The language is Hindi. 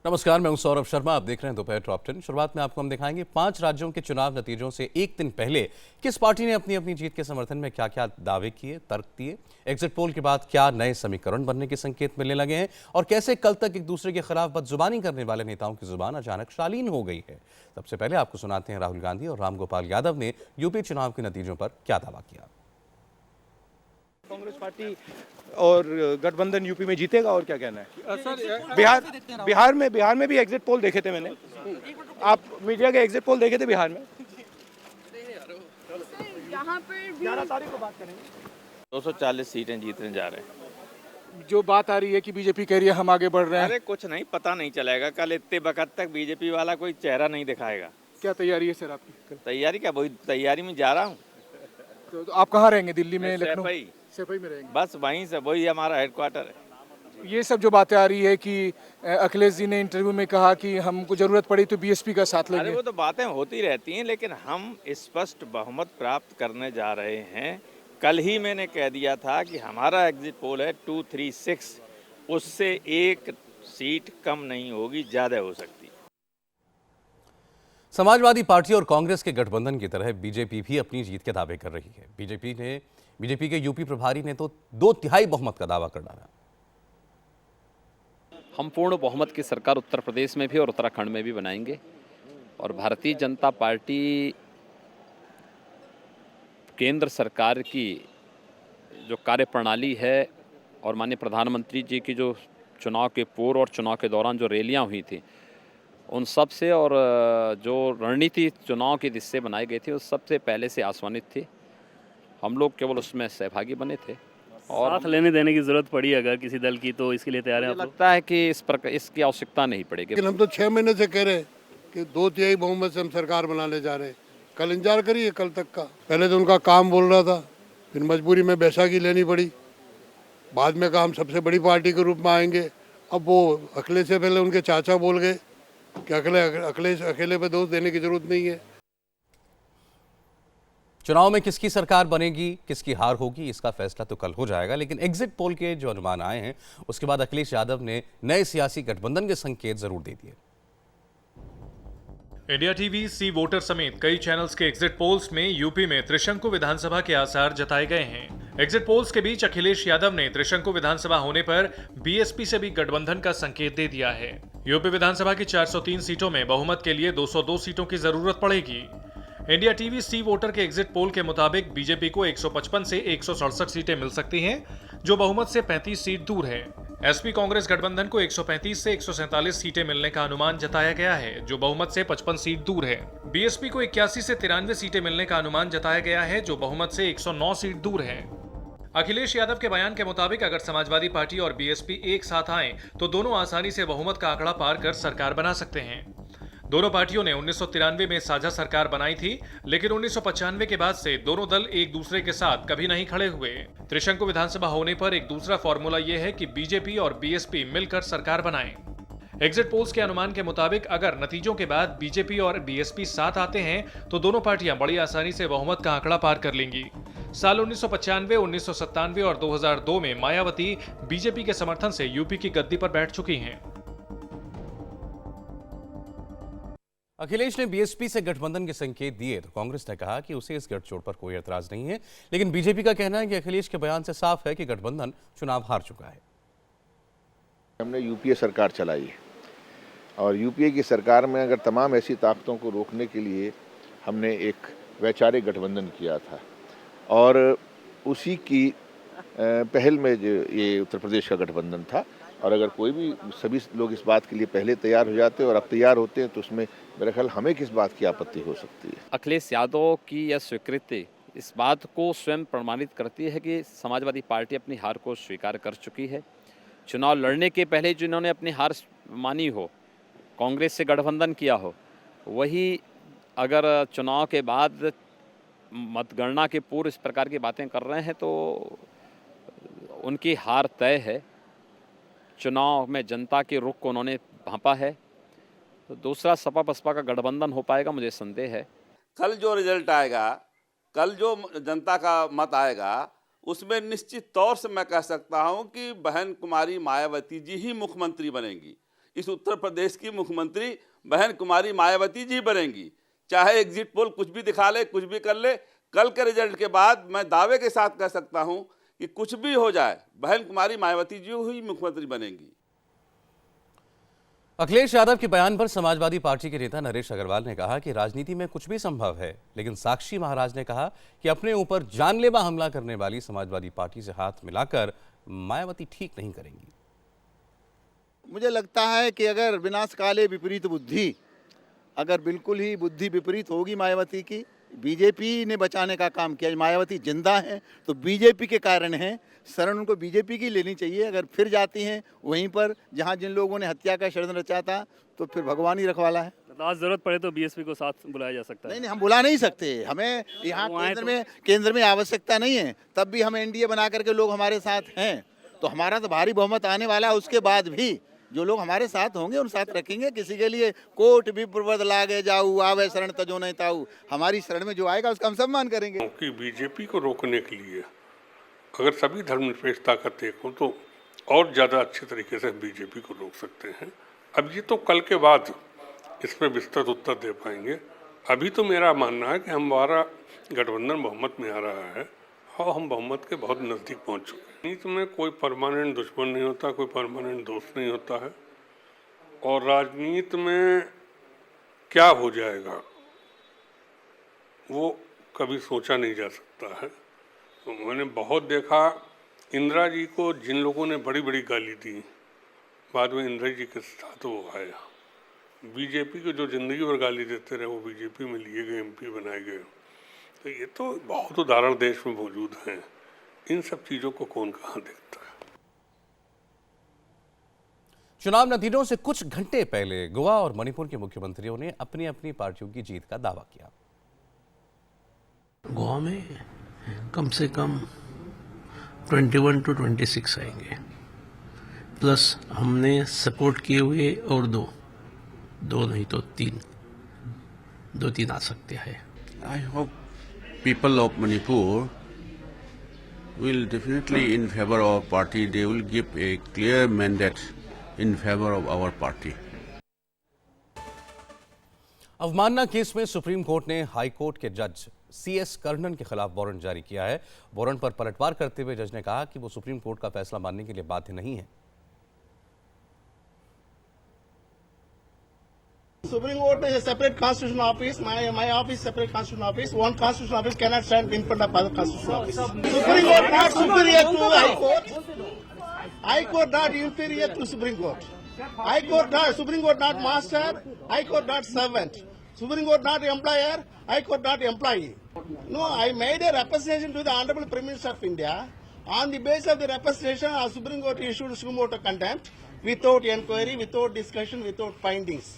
नमस्कार, मैं हूं सौरभ शर्मा। आप देख रहे हैं दोपहर टॉप 10। शुरुआत में आपको हम दिखाएंगे 5 राज्यों के चुनाव नतीजों से एक दिन पहले किस पार्टी ने अपनी अपनी जीत के समर्थन में क्या क्या दावे किए, तर्क दिए, एग्जिट पोल के बाद क्या नए समीकरण बनने के संकेत मिलने लगे हैं और कैसे कल तक एक दूसरे के खिलाफ बदजुबानी करने वाले नेताओं की जुबान अचानक शालीन हो गई है। सबसे पहले आपको सुनाते हैं राहुल गांधी और रामगोपाल यादव ने यूपी चुनाव के नतीजों पर क्या दावा किया। कांग्रेस पार्टी और गठबंधन यूपी में जीतेगा और क्या कहना है? सर बिहार में भी एग्जिट पोल देखे थे मैंने। आप मीडिया के एग्जिट पोल देखे थे बिहार में? यहाँ पर 11 तारीख को बात करेंगे। 240 सीटें जीतने जा रहे हैं। जो बात आ रही है कि बीजेपी कह रही है हम आगे बढ़ रहे हैं। अरे कुछ नहीं, पता नहीं चलेगा। कल इतने वक्त तक बीजेपी वाला कोई चेहरा नहीं दिखाएगा। क्या तैयारी है सर आपकी? तैयारी क्या, वही तैयारी में जा रहा हूँ। तो आप कहाँ रहेंगे? दिल्ली में, लखनऊ? सैफई में रहेंगे। बस वहीं से, वही हमारा हेडक्वार्टर है। ये सब जो बातें आ रही है कि अखिलेश जी ने इंटरव्यू में कहा कि हमको जरूरत पड़ी तो बीएसपी का साथ अरे लेंगे। वो तो बातें होती रहती हैं, लेकिन हम स्पष्ट बहुमत प्राप्त करने जा रहे हैं। कल ही मैंने कह दिया था कि हमारा एग्जिट पोल है 236, उससे एक सीट कम नहीं होगी, ज़्यादा हो सकती। समाजवादी पार्टी और कांग्रेस के गठबंधन की तरह बीजेपी भी अपनी जीत के दावे कर रही है। बीजेपी के यूपी प्रभारी ने तो 2/3 बहुमत का दावा कर डाला। हम पूर्ण बहुमत की सरकार उत्तर प्रदेश में भी और उत्तराखंड में भी बनाएंगे और भारतीय जनता पार्टी केंद्र सरकार की जो कार्यप्रणाली है और माननीय प्रधानमंत्री जी की जो चुनाव के पूर्व और चुनाव के दौरान जो रैलियां हुई थी उन सब से और जो रणनीति चुनाव की जिससे बनाई गई थी उस सबसे पहले से आश्वानित थी। हम लोग केवल उसमें सहभागी बने थे और साथ लेने देने की जरूरत पड़ी अगर किसी दल की तो इसके लिए तैयार हैं आप लोग? लगता है कि इसकी आवश्यकता नहीं पड़ेगी। लेकिन हम तो 6 महीने से कह रहे हैं कि 2/3 बहुमत से हम सरकार बनाने जा रहे हैं। कल इंतजार करिए कल तक का। पहले तो उनका काम बोल रहा था, फिर मजबूरी में बैसाखी लेनी पड़ी, बाद में कहा हम सबसे बड़ी पार्टी के रूप में आएंगे। अब वो अखिलेश से पहले उनके चाचा बोल गए कि अखिलेश अकेले पे दोष देने की जरूरत नहीं है। चुनाव में किसकी सरकार बनेगी, किसकी हार होगी, इसका फैसला तो कल हो जाएगा, लेकिन एग्जिट पोल के जो अनुमान आए हैं उसके बाद अखिलेश यादव ने नए सियासी गठबंधन के संकेत जरूर दे दिए। इंडिया टीवी, सी वोटर समेत कई चैनल्स के एग्जिट पोल्स में यूपी में त्रिशंकु विधानसभा के आसार जताए गए हैं। एग्जिट पोल्स के बीच अखिलेश यादव ने त्रिशंकु विधानसभा होने पर बीएसपी से भी गठबंधन का संकेत दे दिया है। यूपी विधानसभा की 403 सीटों में बहुमत के लिए 202 सीटों की जरूरत पड़ेगी। इंडिया टीवी सी वोटर के एग्जिट पोल के मुताबिक बीजेपी को 155 से 167 सीटें मिल सकती हैं, जो बहुमत से 35 सीट दूर है। एसपी कांग्रेस गठबंधन को 135 से 147 सीटें मिलने का अनुमान जताया गया है, जो बहुमत से 55 सीट दूर है। बीएसपी को 81 से 93 सीटें मिलने का अनुमान जताया गया है, जो बहुमत से 109 सीट दूर है। अखिलेश यादव के बयान के मुताबिक अगर समाजवादी पार्टी और बीएसपी एक साथ आए तो दोनों आसानी से बहुमत का आंकड़ा पार कर सरकार बना सकते हैं। दोनों पार्टियों ने 1993 में साझा सरकार बनाई थी, लेकिन 1995 के बाद से दोनों दल एक दूसरे के साथ कभी नहीं खड़े हुए। त्रिशंकु विधानसभा होने पर एक दूसरा फॉर्मूला यह है कि बीजेपी और बीएसपी मिलकर सरकार बनाएं। एग्जिट पोल्स के अनुमान के मुताबिक अगर नतीजों के बाद बीजेपी और बीएसपी साथ आते हैं तो दोनों पार्टियां बड़ी आसानी से बहुमत का आंकड़ा पार कर लेंगी। साल 1995, 1997 और 2002 में मायावती बीजेपी के समर्थन से यूपी की गद्दी पर बैठ चुकी हैं। अखिलेश ने बीएसपी से गठबंधन के संकेत दिए तो कांग्रेस ने कहा कि उसे इस गठजोड़ पर कोई एतराज नहीं है, लेकिन बीजेपी का कहना है कि अखिलेश के बयान से साफ है कि गठबंधन चुनाव हार चुका है। हमने यूपीए सरकार चलाई है और यूपीए की सरकार में अगर तमाम ऐसी ताकतों को रोकने के लिए हमने एक वैचारिक गठबंधन किया था और उसी की पहल में जो ये उत्तर प्रदेश का गठबंधन था। और अगर कोई भी सभी लोग इस बात के लिए पहले तैयार हो जाते हैं और अब तैयार होते हैं तो उसमें मेरे ख्याल हमें किस बात की आपत्ति हो सकती है। अखिलेश यादव की यह स्वीकृति इस बात को स्वयं प्रमाणित करती है कि समाजवादी पार्टी अपनी हार को स्वीकार कर चुकी है। चुनाव लड़ने के पहले जिन्होंने अपनी हार मानी हो, कांग्रेस से गठबंधन किया हो, वही अगर चुनाव के बाद मतगणना के पूर्व इस प्रकार की बातें कर रहे हैं तो उनकी हार तय है। चुनाव में जनता के रुख को उन्होंने भांपा है, तो दूसरा सपा बसपा का गठबंधन हो पाएगा मुझे संदेह है। कल जो रिजल्ट आएगा, कल जो जनता का मत आएगा, उसमें निश्चित तौर से मैं कह सकता हूं कि बहन कुमारी मायावती जी ही मुख्यमंत्री बनेंगी। इस उत्तर प्रदेश की मुख्यमंत्री बहन कुमारी मायावती जी बनेंगी। चाहे एग्जिट पोल कुछ भी दिखा ले, कुछ भी कर ले, कल के रिजल्ट के बाद मैं दावे के साथ कह सकता हूं कि कुछ भी हो जाए, बहन कुमारी मायावती जी ही मुख्यमंत्री बनेंगी। अखिलेश यादव के बयान पर समाजवादी पार्टी के नेता नरेश अग्रवाल ने कहा कि राजनीति में कुछ भी संभव है, लेकिन साक्षी महाराज ने कहा कि अपने ऊपर जानलेवा हमला करने वाली समाजवादी पार्टी से हाथ मिलाकर मायावती ठीक नहीं करेंगी। मुझे लगता है कि अगर विनाश काले विपरीत बुद्धि, अगर बिल्कुल ही बुद्धि विपरीत होगी मायावती की, बीजेपी ने बचाने का काम किया, मायावती जिंदा है तो बीजेपी के कारण है, शरण उनको बीजेपी की लेनी चाहिए। अगर फिर जाती हैं वहीं पर जहां जिन लोगों ने हत्या का षड्यंत्र रचा था, तो फिर भगवान ही रखवाला है। आज जरूरत पड़े तो बीएसपी को साथ बुलाया जा सकता है। नहीं, हम बुला नहीं सकते, हमें यहाँ केंद्र में आवश्यकता नहीं है, तब भी हम एनडीए बना करके लोग हमारे साथ हैं, तो हमारा तो भारी बहुमत आने वाला है। उसके बाद भी जो लोग हमारे साथ होंगे उन साथ रखेंगे। किसी के लिए कोट भी पूर्वद लागे जाऊ, आवे शरण तजो नहीं ताऊ, हमारी शरण में जो आएगा उसका हम सम्मान करेंगे। क्योंकि बीजेपी को रोकने के लिए अगर सभी धर्मनिरपेक्ष ताकत एक हो तो और ज़्यादा अच्छे तरीके से बीजेपी को रोक सकते हैं। अब ये तो कल के बाद इस पर विस्तृत उत्तर दे पाएंगे। अभी तो मेरा मानना है कि हमारा गठबंधन बहुमत में आ रहा है और हम बहुमत के बहुत नज़दीक पहुंच चुके हैं। राजनीति में कोई परमानेंट दुश्मन नहीं होता, कोई परमानेंट दोस्त नहीं होता है, और राजनीति में क्या हो जाएगा वो कभी सोचा नहीं जा सकता है। तो मैंने बहुत देखा, इंदिरा जी को जिन लोगों ने बड़ी बड़ी गाली दी, बाद में इंदिरा जी के साथ वो आया। बीजेपी को जो जिंदगी भर गाली देते रहे वो बीजेपी में लिए गए, एमपी बनाए गए। तो ये तो बहुत उदाहरण देश में मौजूद हैं। इन सब चीज़ों को कौन कहाँ देखता है। चुनाव नतीजों से कुछ घंटे पहले गोवा और मणिपुर के मुख्यमंत्रियों ने अपनी अपनी पार्टियों की जीत का दावा किया। गोवा में कम से कम 21 to 26 आएंगे, प्लस हमने सपोर्ट किए हुए और दो नहीं तो दो तीन आ सकते हैं। I hope people of Manipur will definitely in favor of our party. They will give a clear mandate in favor of our party. अवमानना केस में सुप्रीम कोर्ट ने हाई कोर्ट के जज सीएस कर्णन के खिलाफ वारंट जारी किया है। वारंट पर पलटवार करते हुए जज ने कहा कि वो सुप्रीम कोर्ट का फैसला मानने के लिए बाध्य नहीं है। Supreme Court is a separate constitutional office. My office is a separate constitutional office. One constitutional office cannot stand in front of other constitutional office. Supreme Court not superior to High Court. High Court not inferior to Supreme Court. High Court not, Supreme Court not master. High Court not servant. Supreme Court not employer. High Court not employee. No, I made a representation to the Honorable Prime Minister of India. On the basis of the representation, our Supreme Court issued sumo motu contempt without inquiry, without discussion, without findings.